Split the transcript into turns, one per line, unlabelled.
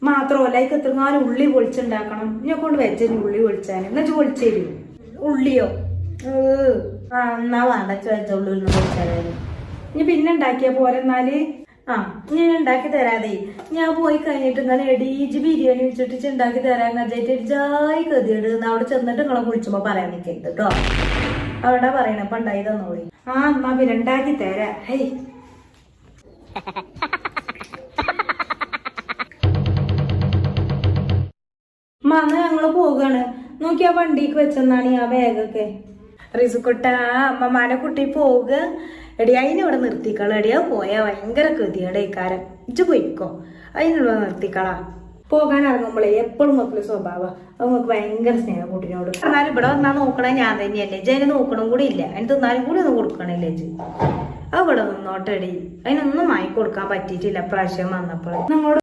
മാത്രമല്ല അതിക്ക് എത്രങ്ങാനും ഉള്ളി പൊളിച്ചുണ്ടാക്കണം. ഞാൻ കൊണ്ട് വെച്ചു ഉള്ളി പൊളിച്ചാൻ. എന്നാ പൊളിച്ചു തരൂ. ഉള്ളിയോ?
എന്നാ വേണ്ട വെച്ച ഉള്ളി പൊളിച്ചാലും
ഇനി പിന്നെ ഉണ്ടാക്കിയ പോരെന്നാല്. ഞാൻ ഉണ്ടാക്കി തരാതെ ഞാൻ പോയി കഴിഞ്ഞിട്ട് ഇങ്ങനെ എടീജ് ബിരിയാണി വെച്ചിട്ട് ഉണ്ടാക്കി തരാൻ ജായി കതിയിടുന്ന അവിടെ ചെന്നിട്ട് നിങ്ങളെ വിളിച്ചുമ്പോ പറയാൻ നിൽക്കരുത് കേട്ടോ. അവിടെ പറയണ ഇപ്പൊ ഉണ്ടായി തന്നോളി. എന്നാ പിന്നെ ഉണ്ടാക്കി തരാ. ഹേയ് അന്ന് ഞങ്ങള് പോകാണ്. നോക്കിയാ വണ്ടിക്ക് വെച്ചെന്നാണ് ആ ബാഗൊക്കെ. റിസുക്കുട്ട അമ്മമാരെ കുട്ടി പോവുക. എടി അതിനിവിടെ നിർത്തിക്കള. എടിയാ പോയാ ഭയങ്കര കൃതിയുടെക്കാരം. ഇജ്ജ് പോയിക്കോ, അതിനുള്ള നിർത്തിക്കളാ. പോകാൻ ഇറങ്ങുമ്പോളേ എപ്പോഴും മക്കള് സ്വഭാവം. അത് നമുക്ക് ഭയങ്കര സ്നേഹം കുട്ടിനോട്. എന്നാലും ഇവിടെ വന്നാ നോക്കണേ ഞാൻ തന്നെയല്ലേ. ഇജ്ജ് നോക്കണം കൂടി ഇല്ല. അതിന് തിന്നാലും കൂടി ഒന്നും കൊടുക്കണില്ല ഇജ്ജ്. അവിടെ നിന്നോട്ടെടി. അതിനൊന്നും വാങ്ങിക്കൊടുക്കാൻ പറ്റിയിട്ടില്ല പ്രാവശ്യം വന്നപ്പോൾ. നമ്മളോട്